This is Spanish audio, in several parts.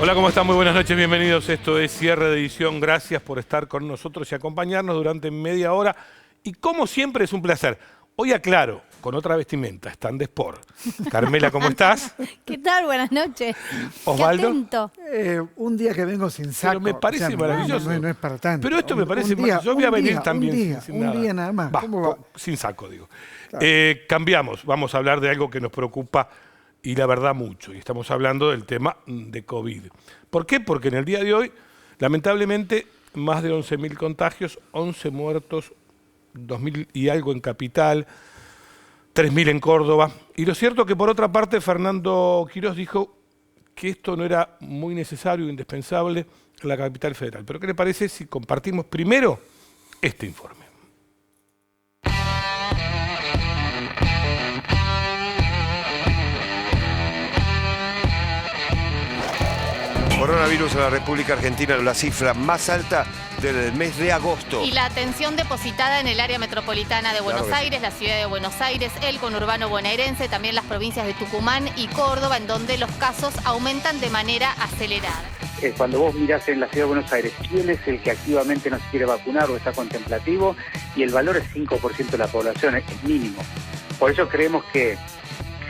Hola, ¿cómo están? Muy buenas noches, bienvenidos. Esto es Cierre de Edición. Gracias por estar con nosotros y acompañarnos durante media hora. Y como siempre es un placer. Hoy aclaro, con otra vestimenta, están de Sport. Carmela, ¿cómo estás? ¿Qué tal? Buenas noches. Osvaldo. Qué atento. Un día que vengo sin saco. Pero me parece o sea, maravilloso. No es para tanto. Pero esto me parece... día, yo voy a venir día, también sin nada. Un día nada más. Va, ¿Cómo va? sin saco, digo. Claro. Cambiamos. Vamos a hablar de algo que nos preocupa y la verdad mucho. Y estamos hablando del tema de COVID. ¿Por qué? Porque en el día de hoy, lamentablemente, más de 11.000 contagios, 11 muertos, 2.000 y algo en Capital, 3.000 en Córdoba. Y lo cierto que por otra parte Fernando Quirós dijo que esto no era muy necesario, indispensable en la capital federal. Pero ¿qué le parece si compartimos primero este informe? Coronavirus en la República Argentina, la cifra más alta del mes de agosto. Y la atención depositada en el área metropolitana de Buenos Aires, la ciudad de Buenos Aires, el conurbano bonaerense, también las provincias de Tucumán y Córdoba, en donde los casos aumentan de manera acelerada. Cuando vos mirás en la ciudad de Buenos Aires, ¿quién es el que activamente no se quiere vacunar o está contemplativo? Y el valor es 5% de la población, es mínimo. Por eso creemos que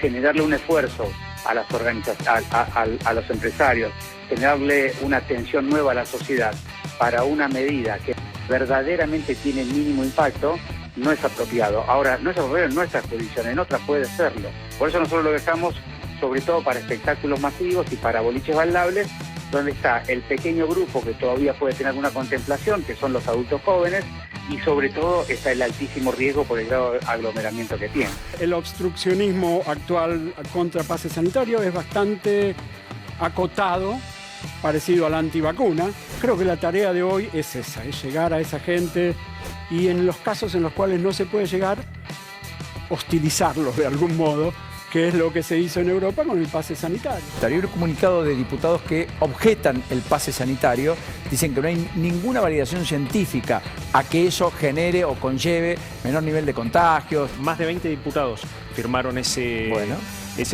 generarle un esfuerzo a las a los empresarios, generarle una atención nueva a la sociedad para una medida que verdaderamente tiene mínimo impacto, no es apropiado. Ahora, no es apropiado en nuestras jurisdicciones, en otras puede serlo. Por eso nosotros lo dejamos, sobre todo para espectáculos masivos y para boliches bailables, donde está el pequeño grupo que todavía puede tener alguna contemplación, que son los adultos jóvenes, y sobre todo está el altísimo riesgo por el grado de aglomeramiento que tiene. El obstruccionismo actual contra pase sanitario es bastante acotado, parecido a la antivacuna. Creo que la tarea de hoy es esa, es llegar a esa gente y en los casos en los cuales no se puede llegar, hostilizarlos de algún modo, que es lo que se hizo en Europa con el pase sanitario. Hay un comunicado de diputados que objetan el pase sanitario, dicen que no hay ninguna validación científica a que eso genere o conlleve menor nivel de contagios. Más de 20 diputados firmaron ese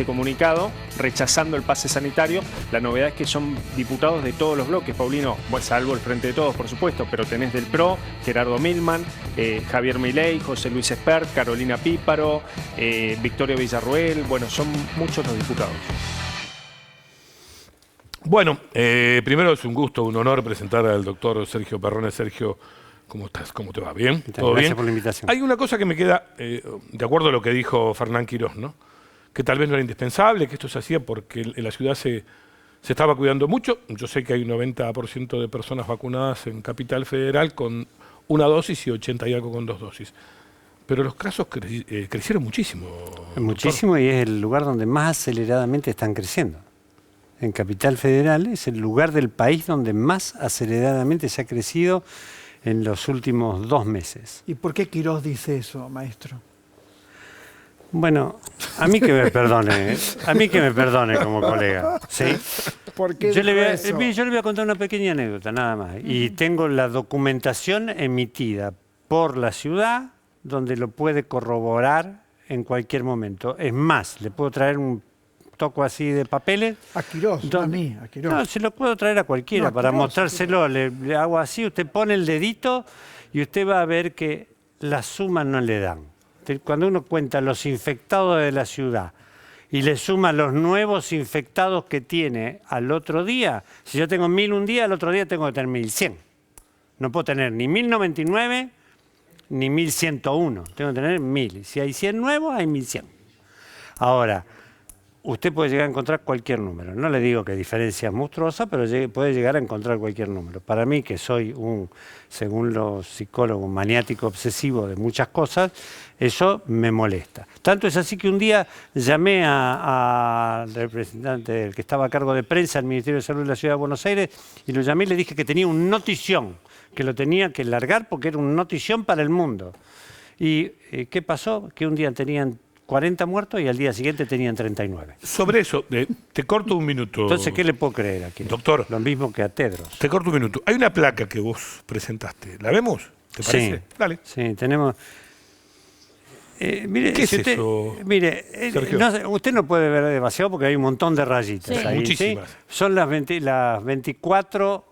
comunicado rechazando el pase sanitario. La novedad es que son diputados de todos los bloques, Paulino, bueno, salvo el Frente de Todos, por supuesto, pero tenés del PRO, Gerardo Milman, Javier Milei, José Luis Espert, Carolina Píparo, Victoria Villarruel, bueno, son muchos los diputados. Bueno, primero es un gusto, un honor presentar al doctor Sergio Perrone. Sergio, ¿cómo estás? ¿Cómo te va? ¿Bien? ¿Todo Gracias bien? por la invitación. Hay una cosa que me queda, de acuerdo a lo que dijo Fernán Quirós, ¿no? Que tal vez no era indispensable, que esto se hacía porque en la ciudad se estaba cuidando mucho. Yo sé que hay un 90% de personas vacunadas en Capital Federal con una dosis y 80 y algo con 2 dosis. Pero los casos crecieron muchísimo. Muchísimo, y es el lugar donde más aceleradamente están creciendo. En Capital Federal es el lugar del país donde más aceleradamente se ha crecido en los últimos 2 meses. ¿Y por qué Quirós dice eso, maestro? Bueno, a mí que me perdone como colega, ¿sí? ¿Por qué Yo le eso? voy a contar una pequeña anécdota, nada más. Y tengo la documentación emitida por la ciudad, donde lo puede corroborar en cualquier momento. Es más, le puedo traer un toco así de papeles. A Quirós, no a mí, a Quirós. No, se lo puedo traer a cualquiera No, para Quirós, mostrárselo. Le hago así, usted pone el dedito y usted va a ver que las sumas no le dan. Cuando uno cuenta los infectados de la ciudad y le suma los nuevos infectados que tiene al otro día, si yo tengo 1.000 un día, al otro día tengo que tener 1.100. No puedo tener ni 1.099 ni 1.101. Tengo que tener 1.000. Si hay 100 nuevos, hay 1.100. Ahora, usted puede llegar a encontrar cualquier número. No le digo que diferencia es monstruosa, pero puede llegar a encontrar cualquier número. Para mí, que soy según los psicólogos, maniático obsesivo de muchas cosas, eso me molesta. Tanto es así que un día llamé al representante del que estaba a cargo de prensa del Ministerio de Salud de la Ciudad de Buenos Aires y lo llamé y le dije que tenía un notición, que lo tenía que largar porque era un notición para el mundo. ¿Y qué pasó? Que un día tenían 40 muertos y al día siguiente tenían 39. Sobre eso, te corto un minuto. Entonces, ¿qué le puedo creer aquí? Doctor. Lo mismo que a Tedros. Te corto un minuto. Hay una placa que vos presentaste. ¿La vemos? ¿Te parece? Sí. Dale. Sí, tenemos... Mire, ¿Qué si es usted, eso, Mire, Sergio? usted no puede ver demasiado porque hay un montón de rayitas Sí. ahí. Muchísimas. ¿sí? Son las 24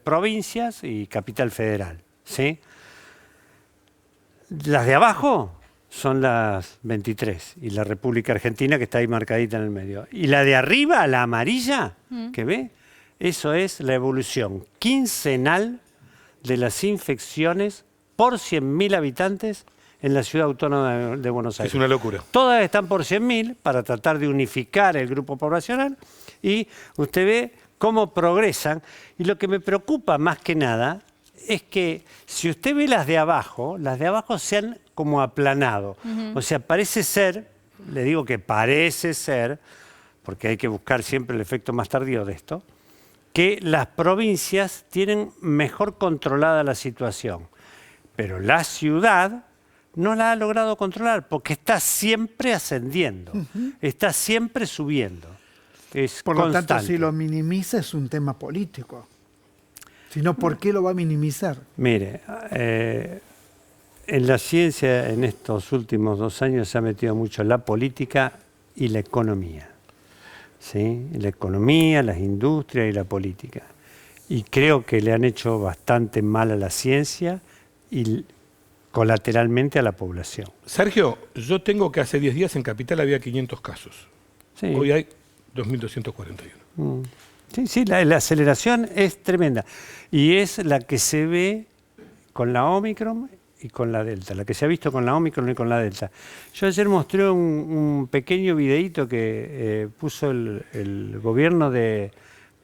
provincias y Capital Federal. ¿sí? Las de abajo son las 23 y la República Argentina que está ahí marcadita en el medio. Y la de arriba, la amarilla, que ve, eso es la evolución quincenal de las infecciones por 100.000 habitantes en la ciudad autónoma de Buenos Aires. Es una locura. Todas están por 100.000 para tratar de unificar el grupo poblacional y usted ve cómo progresan. Y lo que me preocupa más que nada es que si usted ve las de abajo se han como aplanado. O sea, parece ser, le digo que parece ser, porque hay que buscar siempre el efecto más tardío de esto, que las provincias tienen mejor controlada la situación. Pero la ciudad no la ha logrado controlar porque está siempre ascendiendo, está siempre subiendo. Es Por lo tanto, constante. si lo minimiza es un tema político. Si no, ¿por qué lo va a minimizar? Mire, en la ciencia en estos últimos 2 años se ha metido mucho la política y la economía. ¿sí? La economía, las industrias y la política. Y creo que le han hecho bastante mal a la ciencia y colateralmente a la población. Sergio, yo tengo que hace 10 días en Capital había 500 casos. Sí. Hoy hay 2.241. Sí, la aceleración es tremenda. Y es la que se ve con la Omicron y con la Delta, la que se ha visto con la Omicron y con la Delta. Yo ayer mostré un pequeño videíto que puso el gobierno de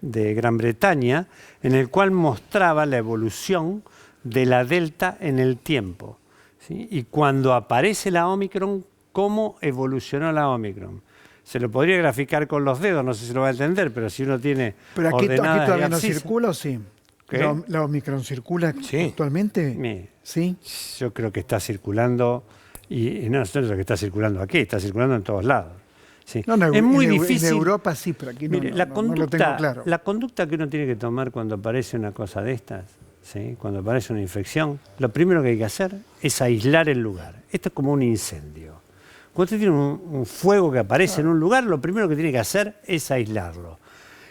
Gran Bretaña, en el cual mostraba la evolución de la Delta en el tiempo. ¿sí? Y cuando aparece la Omicron, cómo evolucionó la Omicron. Se lo podría graficar con los dedos, no sé si lo va a entender, pero si uno tiene Pero aquí ordenadas y todavía no abscisas. circula, ¿o sí? ¿Qué? ¿La Omicron circula Sí. actualmente? Mire, Sí. yo creo que está circulando, y no es lo que está circulando aquí, está circulando en todos lados. Sí. No, es muy difícil. En Europa sí, pero aquí Mire, no la lo conducta, tengo claro. la conducta que uno tiene que tomar cuando aparece una cosa de estas, ¿sí? Cuando aparece una infección, lo primero que hay que hacer es aislar el lugar. Esto es como un incendio. Cuando usted tiene un fuego que aparece en un lugar, lo primero que tiene que hacer es aislarlo.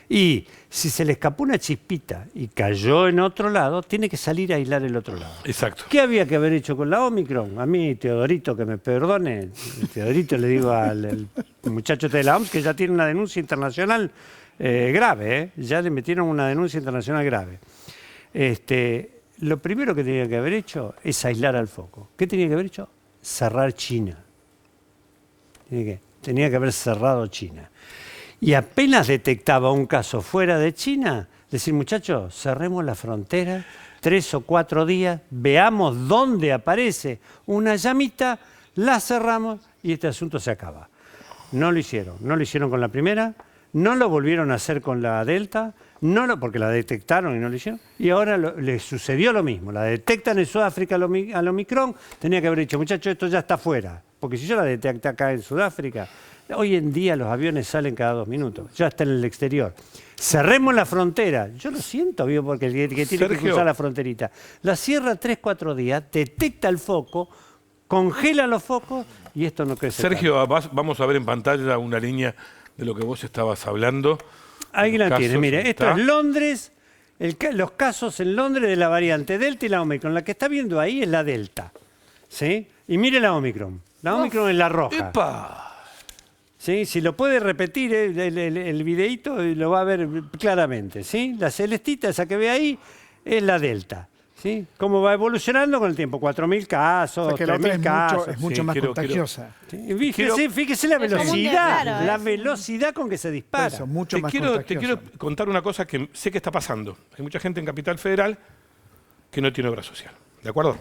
Y si se le escapó una chispita y cayó en otro lado, tiene que salir a aislar el otro lado. Exacto. ¿Qué había que haber hecho con la Omicron? A mí, Teodorito, que me perdone, Teodorito le digo al muchacho de la OMS que ya tiene una denuncia internacional grave, ya le metieron una denuncia internacional grave. Lo primero que tenía que haber hecho es aislar al foco. ¿Qué tenía que haber hecho? Cerrar China. Tenía que haber cerrado China. Y apenas detectaba un caso fuera de China, decir, muchachos, cerremos la frontera 3 o 4 días, veamos dónde aparece una llamita, la cerramos y este asunto se acaba. No lo hicieron. No lo hicieron con la primera, no lo volvieron a hacer con la Delta, porque la detectaron y no lo hicieron. Y ahora le sucedió lo mismo. La detectan en Sudáfrica al Omicron, tenía que haber dicho, muchachos, esto ya está fuera. Porque si yo la detecto acá en Sudáfrica, hoy en día los aviones salen cada 2 minutos, ya está en el exterior. Cerremos la frontera. Yo lo siento, vivo, porque el que tiene que cruzar la fronterita. La cierra 3 o 4 días, detecta el foco, congela los focos y esto no crece. Sergio, vamos a ver en pantalla una línea de lo que vos estabas hablando. Ahí la tiene, Casos, mire, esto ¿está? es Londres, los casos en Londres de la variante Delta y la Omicron. La que está viendo ahí es la Delta, ¿sí? Y mire la Omicron. La Omicron es la roja. ¡Epa! ¿Sí? Si lo puede repetir el videíto, lo va a ver claramente. ¿sí? La celestita, esa que ve ahí, es la Delta. ¿sí? ¿Cómo va evolucionando con el tiempo? 4.000 casos, O sea que la otra 3.000 casos. es mucho Sí, más quiero- contagiosa. Sí, fíjese la Es como un velocidad, claro, la es- velocidad con que se dispara. Por eso, mucho Te más quiero contagiosa. contar una cosa que sé que está pasando. Hay mucha gente en Capital Federal que no tiene obra social. ¿De acuerdo?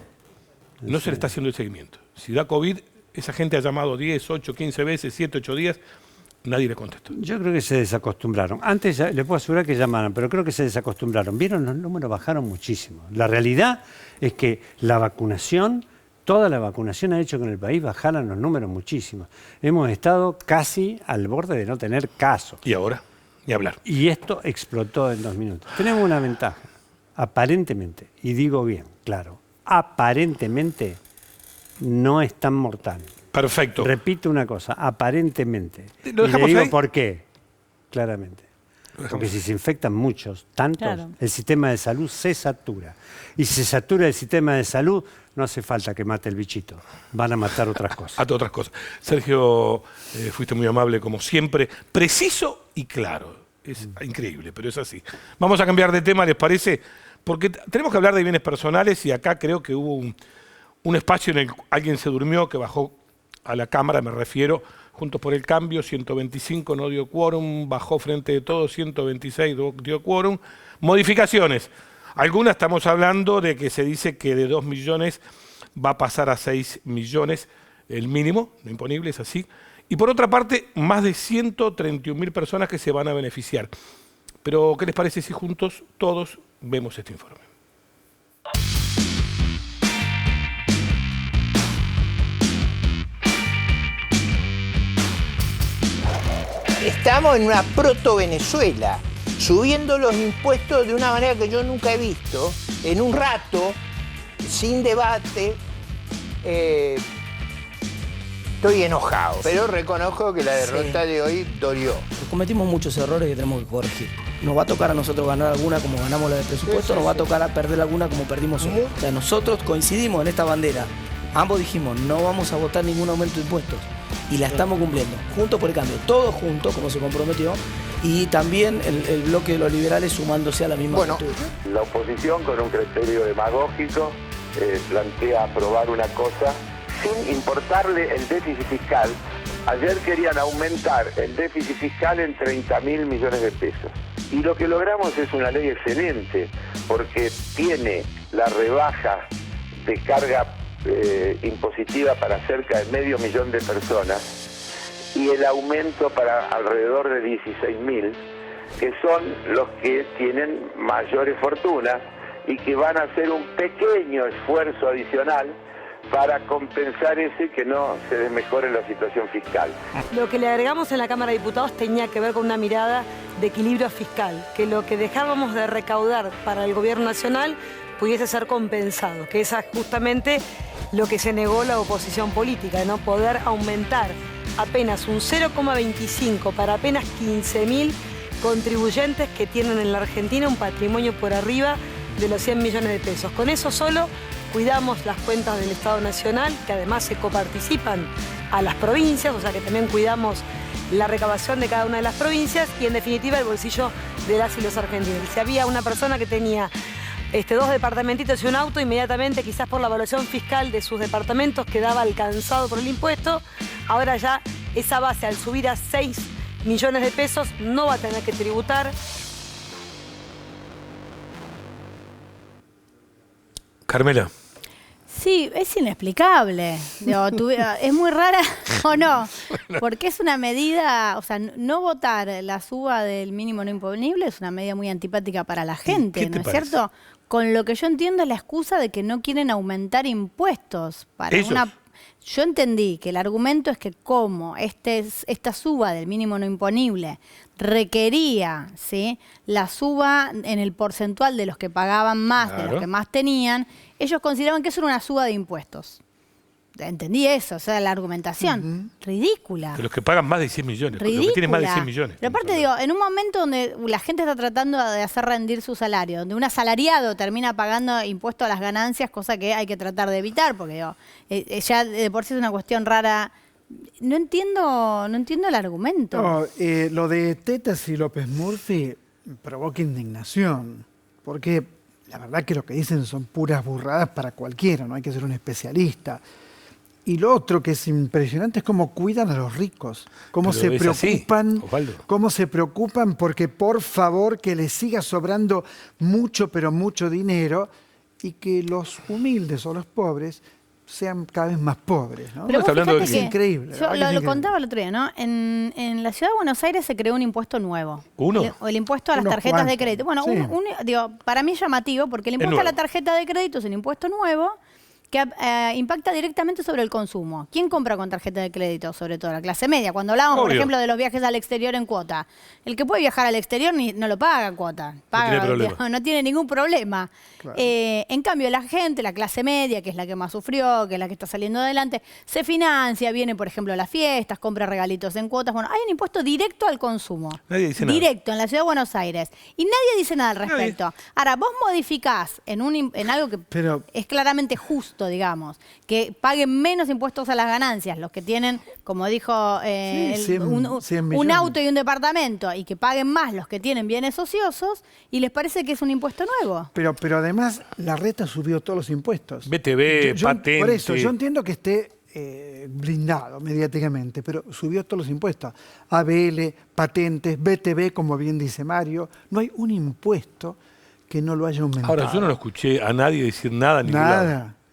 No se le está haciendo el seguimiento. Si da COVID, esa gente ha llamado 10, 8, 15 veces, 7, 8 días, nadie le contestó. Yo creo que se desacostumbraron. Antes les puedo asegurar que llamaran, pero creo que se desacostumbraron. ¿Vieron? Los números bajaron muchísimo. La realidad es que la vacunación, toda la vacunación ha hecho que en el país bajaran los números muchísimo. Hemos estado casi al borde de no tener casos. Y ahora, ni hablar. Y esto explotó en 2 minutos. Tenemos una ventaja, aparentemente, y digo bien, claro, aparentemente no es tan mortal. Perfecto. Repito una cosa, aparentemente. ¿Lo Y dejamos le digo ahí? por qué, claramente. Porque si se infectan muchos, tantos, Claro. el sistema de salud se satura. Y si se satura el sistema de salud, no hace falta que mate el bichito. Van a matar otras cosas. A todas otras cosas. Sergio, fuiste muy amable como siempre, preciso y claro. Es increíble, pero es así. Vamos a cambiar de tema, ¿les parece? Porque tenemos que hablar de bienes personales y acá creo que hubo un espacio en el que alguien se durmió, que bajó a la Cámara, me refiero, Juntos por el Cambio, 125 no dio quórum, bajó Frente de Todos, 126 dio quórum. Modificaciones. Algunas estamos hablando de que se dice que de 2 millones va a pasar a 6 millones el mínimo, no imponible, es así. Y por otra parte, más de 131.000 personas que se van a beneficiar. Pero, ¿qué les parece si juntos todos vemos este informe? Estamos en una proto-Venezuela, subiendo los impuestos de una manera que yo nunca he visto, en un rato, sin debate. Estoy enojado, pero reconozco que la derrota de hoy dolió. Cometimos muchos errores que tenemos que corregir. Nos va a tocar a nosotros ganar alguna como ganamos la del presupuesto, nos va a tocar a perder alguna como perdimos hoy. O sea, nosotros coincidimos en esta bandera. Ambos dijimos, no vamos a votar ningún aumento de impuestos. Y la estamos cumpliendo, Juntos por el Cambio, todos juntos, como se comprometió, y también el bloque de los liberales sumándose a la misma postura. La oposición, con un criterio demagógico, plantea aprobar una cosa sin importarle el déficit fiscal. Ayer querían aumentar el déficit fiscal en 30.000 millones de pesos. Y lo que logramos es una ley excelente, porque tiene la rebaja de carga impositiva para cerca de 500.000 de personas y el aumento para alrededor de 16.000, que son los que tienen mayores fortunas y que van a hacer un pequeño esfuerzo adicional para compensar ese que no se desmejore la situación fiscal. Lo que le agregamos en la Cámara de Diputados tenía que ver con una mirada de equilibrio fiscal, que lo que dejábamos de recaudar para el gobierno nacional pudiese ser compensado, que es justamente lo que se negó la oposición política, de no poder aumentar apenas un 0,25 para apenas 15.000 contribuyentes que tienen en la Argentina un patrimonio por arriba de los 100 millones de pesos. Con eso solo cuidamos las cuentas del Estado Nacional, que además se coparticipan a las provincias, o sea que también cuidamos la recaudación de cada una de las provincias y en definitiva el bolsillo de las y los argentinos. Si había una persona que tenía 2 departamentitos y un auto, inmediatamente quizás por la evaluación fiscal de sus departamentos quedaba alcanzado por el impuesto, ahora ya esa base al subir a 6 millones de pesos no va a tener que tributar. Carmela. Sí, es inexplicable. Digo, es muy rara o no, porque es una medida, o sea, no votar la suba del mínimo no imponible es una medida muy antipática para la gente, ¿no es cierto? Con lo que yo entiendo es la excusa de que no quieren aumentar impuestos para una. Yo entendí que el argumento es que como esta suba del mínimo no imponible requería, ¿sí?, la suba en el porcentual de los que pagaban más, de los que más tenían, ellos consideraban que eso era una suba de impuestos. Entendí eso, o sea, la argumentación. Ridícula. De los que pagan más de 100 millones. Ridícula. Los que tienen más de 100 millones. Pero aparte, digo, en un momento donde la gente está tratando de hacer rendir su salario, donde un asalariado termina pagando impuestos a las ganancias, cosa que hay que tratar de evitar, porque digo, ya de por sí es una cuestión rara. No entiendo el argumento. No, lo de Tetas y López Murphy provoca indignación, porque la verdad que lo que dicen son puras burradas para cualquiera, no hay que ser un especialista. Y lo otro que es impresionante es cómo cuidan a los ricos, cómo se preocupan porque por favor que les siga sobrando mucho, pero mucho dinero y que los humildes o los pobres sean cada vez más pobres, ¿no? Pero Es increíble. Yo lo contaba el otro día, ¿no? En la Ciudad de Buenos Aires se creó un impuesto nuevo. ¿Uno? El impuesto a las tarjetas de crédito. Bueno, Sí. digo, para mí es llamativo porque el impuesto a la tarjeta de crédito es un impuesto nuevo que impacta directamente sobre el consumo. ¿Quién compra con tarjeta de crédito? Sobre todo la clase media. Cuando hablábamos, por ejemplo, de los viajes al exterior en cuota. El que puede viajar al exterior no lo paga en cuota. No tiene ningún problema. Claro. En cambio, la gente, la clase media, que es la que más sufrió, que es la que está saliendo adelante, se financia, viene, por ejemplo, a las fiestas, compra regalitos en cuotas. Bueno, hay un impuesto directo al consumo. Nadie dice nada. Directo, en la Ciudad de Buenos Aires. Y nadie dice nada al respecto. Ahora, vos modificás en algo que es claramente justo, digamos, que paguen menos impuestos a las ganancias los que tienen, como dijo, un auto y un departamento, y que paguen más los que tienen bienes ociosos, y les parece que es un impuesto nuevo. Pero además, la reta subió todos los impuestos. BTV, patente. Por eso, yo entiendo que esté blindado mediáticamente, pero subió todos los impuestos. ABL, patentes, BTV, como bien dice Mario. No hay un impuesto que no lo haya aumentado. Ahora, yo no lo escuché a nadie decir nada.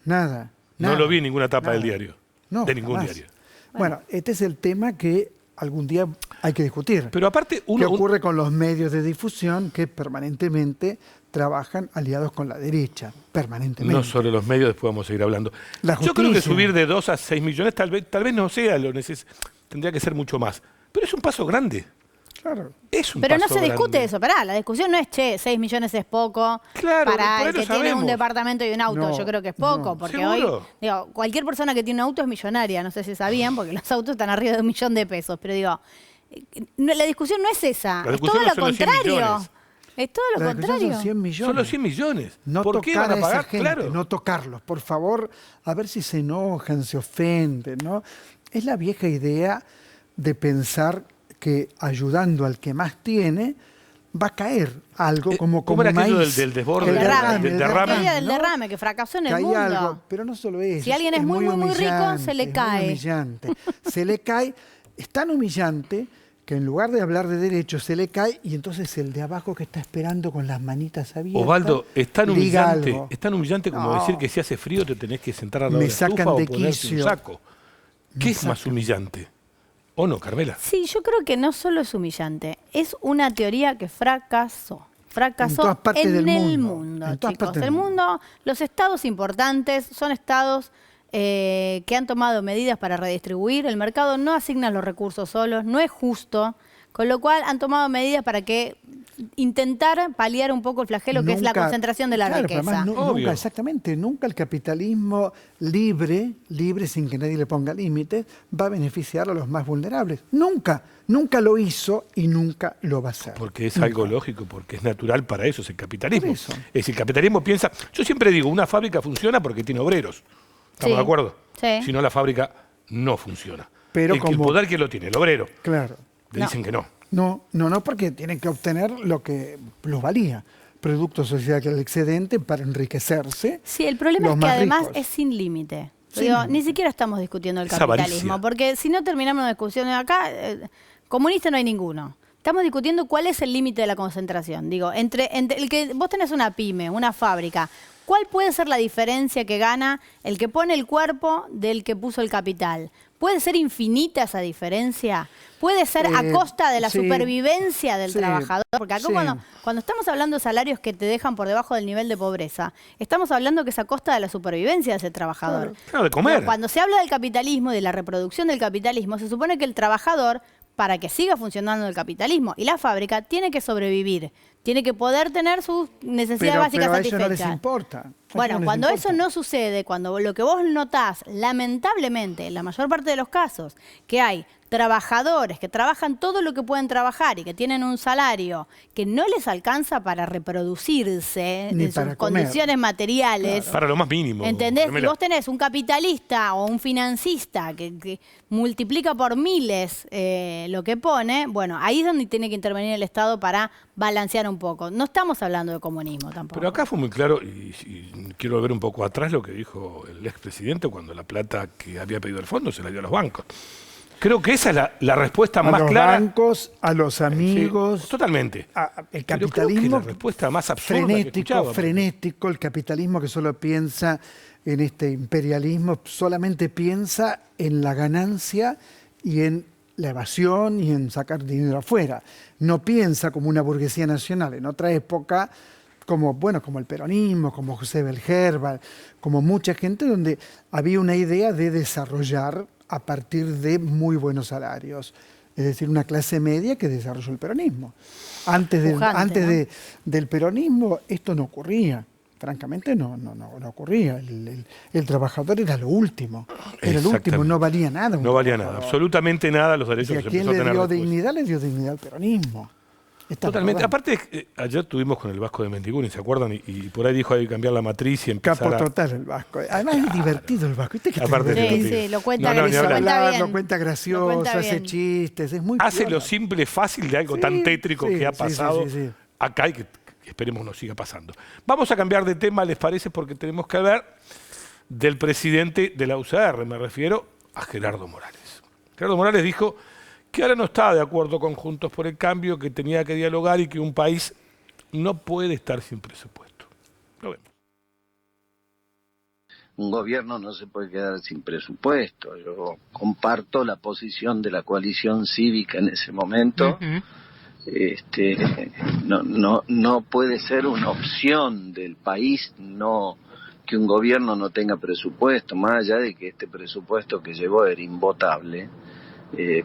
Nada. No lo vi en ninguna etapa del diario. No, de ningún jamás. diario. Bueno, este es el tema que algún día hay que discutir. Pero aparte, ¿qué ocurre con los medios de difusión que permanentemente trabajan aliados con la derecha? Permanentemente. No solo los medios, después vamos a seguir hablando. Yo creo que subir de 2 a 6 millones tal vez no sea lo necesario. Tendría que ser mucho más. Pero es un paso grande. Claro. Pero no se discute eso, la discusión no es, 6 millones es poco, para el que tiene un departamento y un auto, yo creo que es poco, porque hoy, cualquier persona que tiene un auto es millonaria, no sé si sabían, porque los autos están arriba de $1 millón, pero la discusión no es esa, es todo lo contrario. Es todo lo contrario. Son 100 millones. Son los 100 millones. No ¿Por qué van a pagar? Esa gente, no tocarlos, por favor, a ver si se enojan, se ofenden, ¿no? Es la vieja idea de pensar que ayudando al que más tiene va a caer algo como era aquello maíz. del desborde? El derrame. Del La derrame. teoría del derrame, que fracasó en el mundo. Algo, pero no solo eso. Si alguien es muy rico, se le cae. Muy humillante. Se le cae. Es tan humillante que en lugar de hablar de derechos se le cae y entonces el de abajo que está esperando con las manitas abiertas. Osvaldo, es tan humillante como decir que si hace frío te tenés que sentar al lado de la estufa o ponerte un saco. ¿Qué es más humillante? ¿O no, Carmela? Sí, yo creo que no solo es humillante, es una teoría que fracasó. Fracasó en el mundo, chicos. El mundo, los estados importantes son estados que han tomado medidas para redistribuir. El mercado no asigna los recursos solos, no es justo, con lo cual han tomado medidas para que intentar paliar un poco el flagelo que es la concentración de la riqueza. Nunca, exactamente, nunca el capitalismo libre sin que nadie le ponga límites, va a beneficiar a los más vulnerables. Nunca lo hizo y nunca lo va a hacer. Porque es algo lógico, porque es natural para eso, es el capitalismo. Es decir, el capitalismo piensa, yo siempre digo, una fábrica funciona porque tiene obreros. ¿Estamos de acuerdo? Sí. Si no, la fábrica no funciona. Pero el poder que lo tiene, el obrero. Claro. Le dicen que no. No, porque tienen que obtener lo que los valía. Producto social que el excedente para enriquecerse. Sí, el problema es que además es sin límite. Ni siquiera estamos discutiendo el capitalismo, porque si no terminamos la discusión acá, comunista no hay ninguno. Estamos discutiendo cuál es el límite de la concentración. Digo, entre el que vos tenés una pyme, una fábrica, ¿cuál puede ser la diferencia que gana el que pone el cuerpo del que puso el capital? ¿Puede ser infinita esa diferencia? ¿Puede ser a costa de la supervivencia del trabajador? Porque acá cuando estamos hablando de salarios que te dejan por debajo del nivel de pobreza, estamos hablando que es a costa de la supervivencia de ese trabajador. Claro, de comer. Pero cuando se habla del capitalismo y de la reproducción del capitalismo, se supone que el trabajador, para que siga funcionando el capitalismo y la fábrica, tiene que sobrevivir. Tiene que poder tener sus necesidades básicas satisfechas. Pero a ellos no les importa. Bueno, cuando eso no sucede, cuando lo que vos notás, lamentablemente, en la mayor parte de los casos, que hay trabajadores que trabajan todo lo que pueden trabajar y que tienen un salario que no les alcanza para reproducirse en sus condiciones materiales. Claro. Para lo más mínimo. ¿Entendés? Si vos tenés un capitalista o un financista que multiplica por miles lo que pone, bueno, ahí es donde tiene que intervenir el Estado para balancear un poco. No estamos hablando de comunismo tampoco. Pero acá fue muy claro, y quiero ver un poco atrás lo que dijo el expresidente cuando la plata que había pedido el fondo se la dio a los bancos. Creo que esa es la respuesta más clara. A los bancos, a los amigos. Sí, totalmente. El capitalismo la respuesta más absurda frenético, el capitalismo que solo piensa en este imperialismo, solamente piensa en la ganancia y en la evasión y en sacar dinero afuera. No piensa como una burguesía nacional. En otra época, como el peronismo, como José Belgerba, como mucha gente, donde había una idea de desarrollar a partir de muy buenos salarios. Es decir, una clase media que desarrolló el peronismo. Antes del peronismo esto no ocurría. Francamente no ocurría. El trabajador era lo último. Era el último, no valía nada. No valía nada, absolutamente nada los derechos ¿Y a que se quién empezó a le tener dio después. dignidad? Le dio dignidad al peronismo. Totalmente. Aparte, ayer estuvimos con el Vasco de Mendiguni, ¿se acuerdan? Y por ahí dijo hay que cambiar la matriz y empezar Capo total el Vasco. Además es divertido el Vasco. ¿Viste que Sí, lo cuenta bien. Lo cuenta gracioso, hace chistes, es muy hace piola. lo simple fácil de algo tan tétrico que ha pasado sí. acá y que esperemos no siga pasando. Vamos a cambiar de tema, ¿les parece? Porque tenemos que hablar del presidente de la UCR, me refiero a Gerardo Morales. Gerardo Morales dijo que ahora no está de acuerdo con Juntos por el Cambio, que tenía que dialogar y que un país no puede estar sin presupuesto. Lo vemos. Un gobierno no se puede quedar sin presupuesto. Yo comparto la posición de la coalición cívica en ese momento. No puede ser una opción del país que un gobierno no tenga presupuesto, más allá de que este presupuesto que llevó era invotable.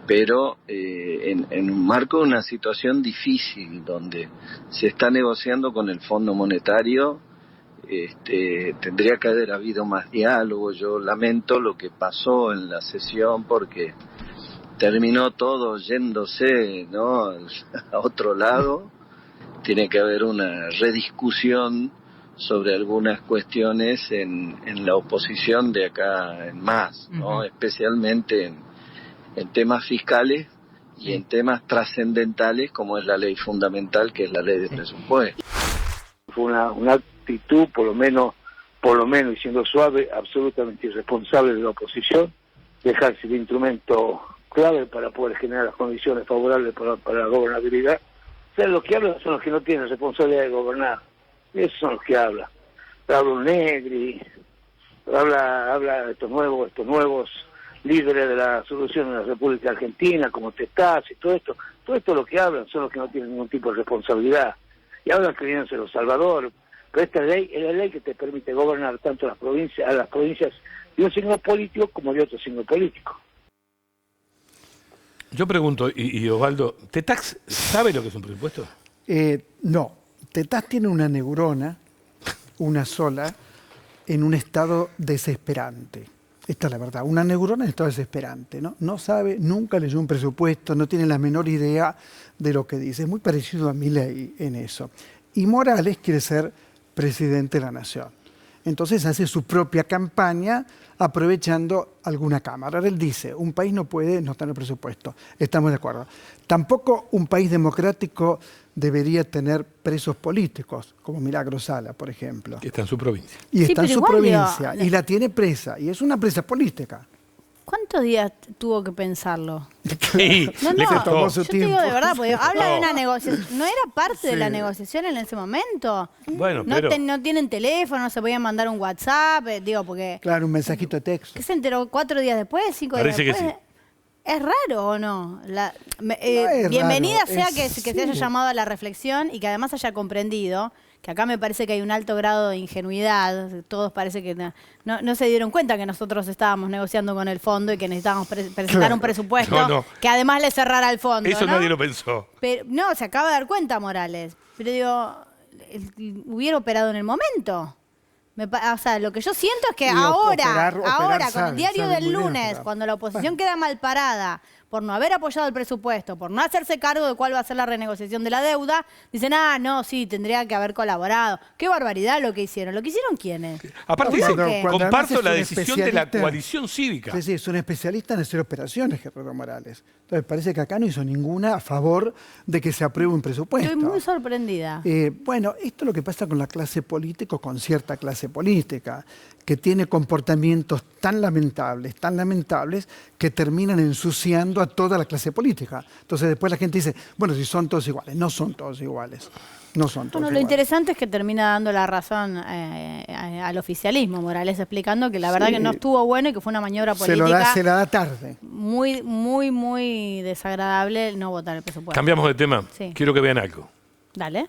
Pero en un marco de una situación difícil donde se está negociando con el Fondo Monetario, tendría que haber habido más diálogo. Yo lamento lo que pasó en la sesión porque terminó todo yéndose, ¿no?, a otro lado. Tiene que haber una rediscusión sobre algunas cuestiones en la oposición de acá en más, ¿no? Especialmente en temas fiscales y en temas trascendentales como es la ley fundamental, que es la ley de presupuesto. Fue una actitud, por lo menos y siendo suave, absolutamente irresponsable de la oposición, dejarse el instrumento clave para poder generar las condiciones favorables para la gobernabilidad. O sea, los que hablan son los que no tienen responsabilidad de gobernar. Esos son los que hablan. Habla un Negri, habla de estos nuevos líderes de la solución en la República Argentina, como Tetaz y todo esto lo que hablan son los que no tienen ningún tipo de responsabilidad. Y hablan creyéndose los salvadores. Pero esta ley es la ley que te permite gobernar tanto a las provincias de un signo político como de otro signo político. Yo pregunto, y Osvaldo, ¿Tetaz sabe lo que es un presupuesto? No, Tetaz tiene una neurona, una sola, en un estado desesperante. Esta es la verdad, una neurona en estado desesperante, ¿no? No sabe, nunca leyó un presupuesto, no tiene la menor idea de lo que dice. Es muy parecido a Milei en eso. Y Morales quiere ser presidente de la Nación. Entonces hace su propia campaña aprovechando alguna cámara. Ahora él dice, un país no puede no tener presupuesto. Estamos de acuerdo. Tampoco un país democrático debería tener presos políticos, como Milagro Sala, por ejemplo. Que está en su provincia. Y está en su provincia, y la tiene presa, y es una presa política. ¿Cuántos días tuvo que pensarlo? Sí, yo te digo de verdad, porque habla de una negociación. ¿No era parte de la negociación en ese momento? Bueno, no tienen teléfono, no se podían mandar un WhatsApp, porque... Claro, un mensajito de texto. ¿Qué se enteró 4 días después, 5 días Parece después? que sí. ¿Es raro o no? Es Bienvenida raro, sea que se haya llamado a la reflexión y que además haya comprendido que acá me parece que hay un alto grado de ingenuidad. Todos parece que no se dieron cuenta que nosotros estábamos negociando con el fondo y que necesitábamos presentar un presupuesto que además le cerrara al fondo. Eso ¿no? nadie lo pensó. Pero, no, se acaba de dar cuenta Morales. Pero digo, hubiera operado en el momento. O sea, lo que yo siento es que ahora, con el diario del lunes, cuando la oposición queda mal parada por no haber apoyado el presupuesto, por no hacerse cargo de cuál va a ser la renegociación de la deuda, dicen, no, sí, tendría que haber colaborado. Qué barbaridad lo que hicieron. ¿Lo que hicieron quiénes? Aparte dice, comparto la decisión de la coalición cívica. Sí, es un especialista en hacer operaciones, Gerardo Morales. Entonces parece que acá no hizo ninguna a favor de que se apruebe un presupuesto. Estoy muy sorprendida. Bueno, esto es lo que pasa con la clase política, con cierta clase política, que tiene comportamientos tan lamentables, que terminan ensuciando a toda la clase política. Entonces después la gente dice, bueno, si son todos iguales. No son todos iguales. No son todos iguales. Lo interesante es que termina dando la razón al oficialismo, Morales, explicando que la verdad que no estuvo bueno y que fue una maniobra política. Se la da tarde. Muy, muy, muy desagradable no votar el presupuesto. Cambiamos de tema. Sí. Quiero que vean algo. Dale.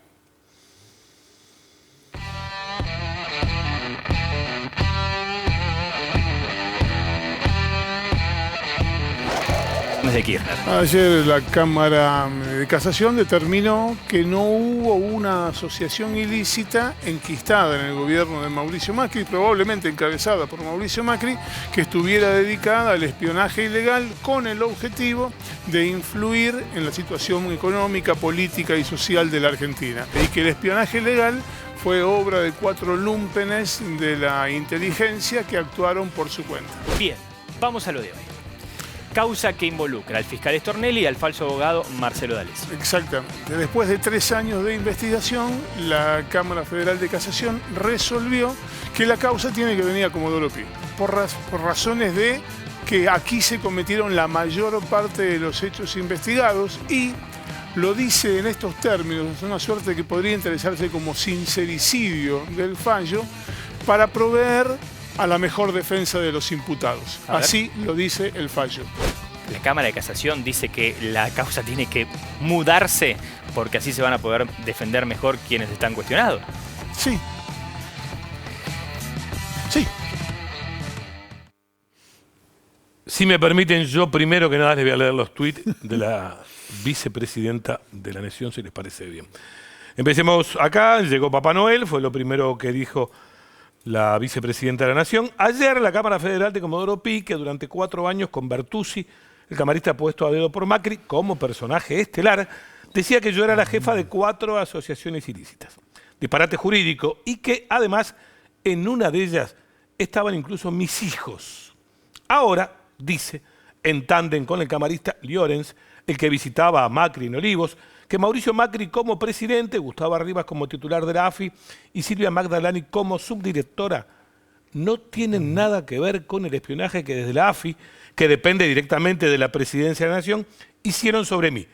desde Kirchner. Ayer la Cámara de Casación determinó que no hubo una asociación ilícita enquistada en el gobierno de Mauricio Macri, probablemente encabezada por Mauricio Macri, que estuviera dedicada al espionaje ilegal con el objetivo de influir en la situación económica, política y social de la Argentina. Y que el espionaje ilegal fue obra de 4 lúmpenes de la inteligencia que actuaron por su cuenta. Bien, vamos a lo de hoy. Causa que involucra al fiscal Stornelli y al falso abogado Marcelo D'Alessio. Exactamente. Después de 3 años de investigación, la Cámara Federal de Casación resolvió que la causa tiene que venir a Comodoro Pi, por razones de que aquí se cometieron la mayor parte de los hechos investigados y lo dice en estos términos, es una suerte que podría interesarse como sincericidio del fallo para proveer a la mejor defensa de los imputados. Así lo dice el fallo. La Cámara de Casación dice que la causa tiene que mudarse porque así se van a poder defender mejor quienes están cuestionados. Sí. Sí. Si me permiten, yo primero que nada les voy a leer los tweets de la vicepresidenta de la Nación, si les parece bien. Empecemos acá, llegó Papá Noel, fue lo primero que dijo la vicepresidenta de la Nación. Ayer la Cámara Federal de Comodoro Pi, que durante 4 años con Bertuzzi, el camarista puesto a dedo por Macri, como personaje estelar, decía que yo era la jefa de 4 asociaciones ilícitas. Disparate jurídico, y que además en una de ellas estaban incluso mis hijos. Ahora, dice, en tándem con el camarista Llorens, el que visitaba a Macri en Olivos, que Mauricio Macri como presidente, Gustavo Arribas como titular de la AFI y Silvia Magdalani como subdirectora no tienen nada que ver con el espionaje que desde la AFI, que depende directamente de la presidencia de la Nación, hicieron sobre mí,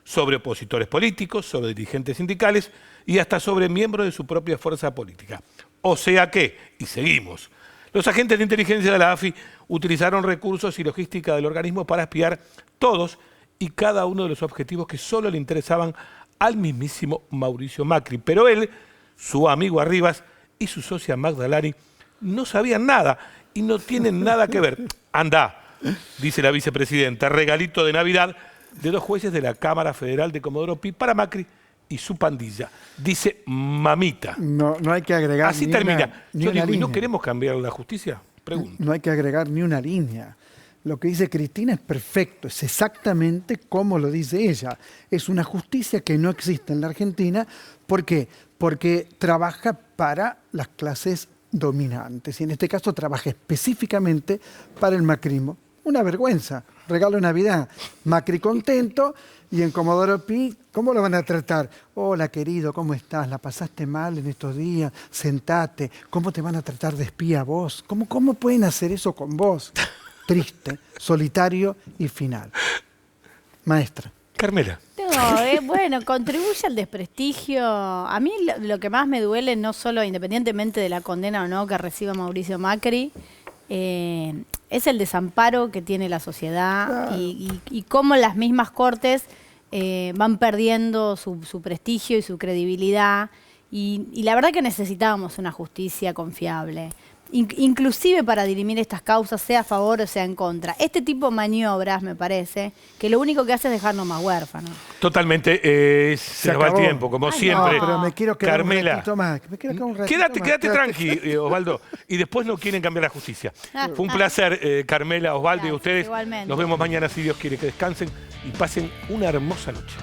sobre opositores políticos, sobre dirigentes sindicales y hasta sobre miembros de su propia fuerza política. O sea que, y seguimos, los agentes de inteligencia de la AFI utilizaron recursos y logística del organismo para espiar todos y cada uno de los objetivos que solo le interesaban al mismísimo Mauricio Macri. Pero él, su amigo Arribas y su socia Magdalani no sabían nada y no tienen nada que ver. Anda, dice la vicepresidenta, regalito de Navidad de 2 jueces de la Cámara Federal de Comodoro Pi para Macri y su pandilla. Dice mamita. No hay que agregar Así ni termina. una, Yo digo, ¿y no línea. queremos cambiar la justicia? Pregunto. No hay que agregar ni una línea. Lo que dice Cristina es perfecto, es exactamente como lo dice ella. Es una justicia que no existe en la Argentina. ¿Por qué? Porque trabaja para las clases dominantes y en este caso trabaja específicamente para el macrismo. Una vergüenza. Regalo de Navidad. Macri contento y en Comodoro Pi, ¿cómo lo van a tratar? Hola querido, ¿cómo estás? ¿La pasaste mal en estos días? Sentate. ¿Cómo te van a tratar de espía a vos? ¿Cómo pueden hacer eso con vos? Triste, solitario y final. Maestra. Carmela. No, bueno, contribuye al desprestigio. A mí lo que más me duele, no solo independientemente de la condena o no que reciba Mauricio Macri, es el desamparo que tiene la sociedad y cómo las mismas cortes van perdiendo su prestigio y su credibilidad. Y la verdad que necesitábamos una justicia confiable. Inclusive para dirimir estas causas, sea a favor o sea en contra. Este tipo de maniobras, me parece, que lo único que hace es dejarnos más huérfanos. Totalmente, se nos va el tiempo, como siempre. No, pero me quiero quedar Carmela, un ratito más. Me quiero quedar un ratito más. quédate tranqui, Osvaldo. Y después no quieren cambiar la justicia. Fue un placer, Carmela, Osvaldo. Gracias, y ustedes. Igualmente. Nos vemos mañana, si Dios quiere. Que descansen y pasen una hermosa noche.